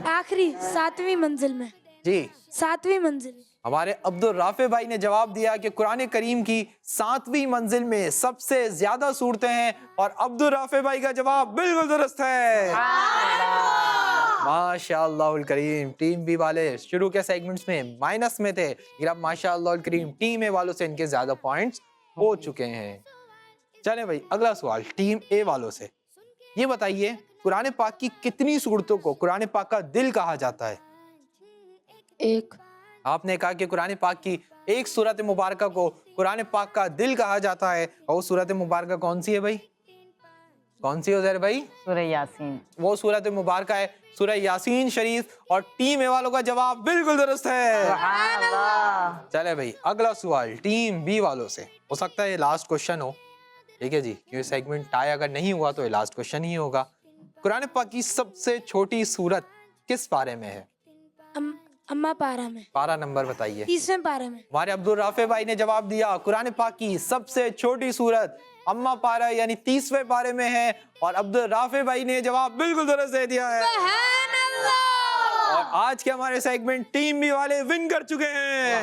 आखिरी 7वीं मंजिल में। जी 7वीं मंजिल। हमारे अब्दुल राफे भाई ने जवाब दिया कि कुरान करीम की 7वीं मंजिल में सबसे ज्यादा सूरतें हैं और अब्दुल राफे भाई का जवाब बिल्कुल दुरुस्त है। ماشاء اللہ الکریم ٹیم بی والے شروع کے سیگمنٹس میں مائنس میں تھے لیکن اب ماشاء اللہ الکریم ٹیم اے والوں سے ان کے زیادہ پوائنٹس ہو چکے ہیں. چلیں بھائی اگلا سوال ٹیم اے والوں سے. یہ بتائیے قرآن پاک کی کتنی صورتوں کو قرآن پاک کا دل کہا جاتا ہے؟ ایک. آپ نے کہا کہ قرآن پاک کی ایک سورت مبارکہ کو قرآن پاک کا دل کہا جاتا ہے. اور وہ سورت مبارکہ کون سی ہے بھائی؟ کون سی عزیر بھائی؟ سورہ یاسین. وہ سورت مبارکہ ہے سورہ یاسین شریف. اور ٹیم اے والوں کا جواب بالکل درست ہے. سبحان اللہ. چلے بھائی اگلا سوال ٹیم بی والوں سے. ہو سکتا ہے یہ لاسٹ کوشچن ہو, ٹھیک ہے جی, کیونکہ سیگمنٹ ٹائی اگر نہیں ہوا تو یہ لاسٹ کوشچن ہی ہوگا. قرآن پاک کی سب سے چھوٹی سورت کس پارے میں ہے؟ اما پارا میں. پارا نمبر بتائیے. 30ویں پارے میں. ہمارے عبدالرافع بھائی نے جواب دیا قرآن پاک کی سب سے چھوٹی سورت اما پارا یعنی 30ویں پارے میں ہے. اور عبدالرافع بھائی نے جواب بالکل درست دے دیا ہے. سبحان اللہ. اور آج کے ہمارے سیگمنٹ ٹیم بی والے ون کر چکے ہیں.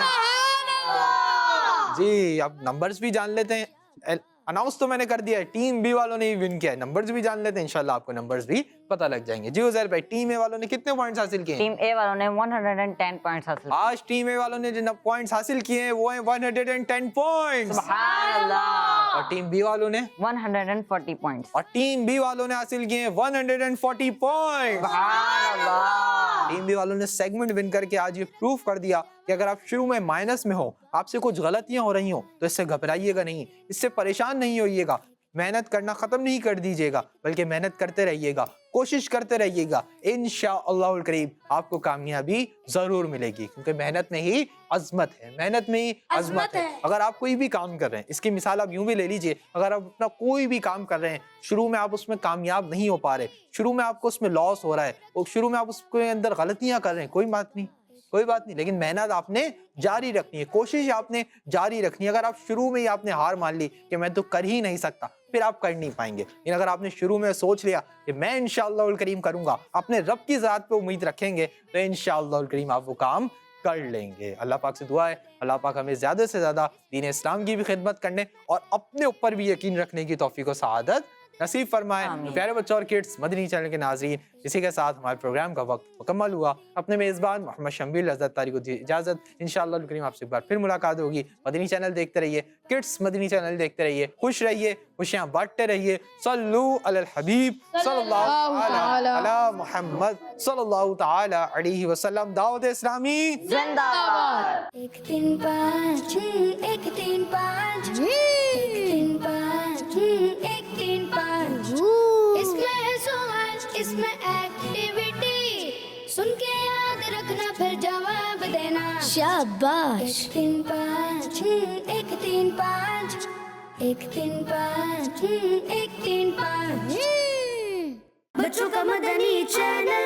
جی اب نمبرز بھی جان لیتے ہیں. اناؤنس تو میں نے کر دیا ہے, ٹیم بی والوں نے ہی ون کیا ہے. نمبرز بھی جان لیتے ہیں, انشاءاللہ آپ کو نمبرز بھی پتہ لگ جائیں گے. جی عزیر بھائی ٹیم اے والوں نے کتنے پوائنٹس حاصل کیے ہیں؟ ٹیم اے والوں نے 110 پوائنٹس حاصل کیے. آج ٹیم اے والوں نے جو پوائنٹس حاصل کیے ہیں وہ ہیں 110 پوائنٹس. سبحان اللہ. اور ٹیم بی والوں نے 140 پوائنٹس. اور ٹیم بی والوں نے حاصل کیے ہیں 140 پوائنٹس. سبحان اللہ. ٹیم بی والوں نے سیگمنٹ ون کر کے آج یہ پروف کر دیا کہ اگر آپ شروع میں مائنس میں ہو, آپ سے کچھ غلطیاں ہو رہی ہوں تو اس سے گھبرائیے گا نہیں, اس سے پریشان نہیں ہوئیے گا, محنت کرنا ختم نہیں کر دیجیے گا بلکہ محنت کرتے رہیے گا, کوشش کرتے رہیے گا. انشاءاللہ الکریم آپ کو کامیابی ضرور ملے گی کیونکہ محنت میں ہی عظمت ہے, محنت میں ہی عظمت ہے. اگر آپ کوئی بھی کام کر رہے ہیں, اس کی مثال آپ یوں بھی لے لیجئے, اگر آپ اپنا کوئی بھی کام کر رہے ہیں, شروع میں آپ اس میں کامیاب نہیں ہو پا رہے, شروع میں آپ کو اس میں لاس ہو رہا ہے, اور شروع میں آپ اس کے اندر غلطیاں کر رہے ہیں, کوئی بات نہیں, کوئی بات نہیں, لیکن محنت آپ نے جاری رکھنی ہے, کوشش آپ نے جاری رکھنی ہے. اگر آپ شروع میں ہی آپ نے ہار مان لی کہ میں تو کر ہی نہیں سکتا, پھر آپ کر نہیں پائیں گے. لیکن اگر آپ نے شروع میں سوچ لیا کہ میں انشاءاللہ الکریم کروں گا, اپنے رب کی ذات پہ امید رکھیں گے, تو انشاءاللہ الکریم آپ وہ کام کر لیں گے. اللہ پاک سے دعا ہے اللہ پاک ہمیں زیادہ سے زیادہ دین اسلام کی بھی خدمت کرنے اور اپنے اوپر بھی یقین رکھنے کی توفیق و سعادت نصیب فرمائے. پیارے بچوں اور کڈس مدنی چینل کے ناظرین, اسی کے ساتھ ہمارے پروگرام کا وقت مکمل ہوا. اپنے میزبان محمد شمبیل حضرت طارق کو دی اجازت. انشاءاللہ الکریم آپ سے ایک بار پھر ملاقات ہوگی. مدنی چینل دیکھتے رہیے, کڈس مدنی چینل دیکھتے رہیے, خوش رہیے, خوشیاں بانٹتے رہیے. صلو علی الحبیب صلی اللہ تعالی علی محمد صلی اللہ تعالی علیہ وسلم. دعوت اسلامی زندہ باد. ایک تین پانچ ایک تین پانچ ایک تین پانچ ایک تین پانچ. اس میں ہے سوال اس میں ایکٹیویٹی, سن کے یاد رکھنا پھر جواب دینا. شاباش. ایک تین پانچ ایک تین پانچ ایک تین پانچ ایک تین پانچ. بچوں کا مدنی چینل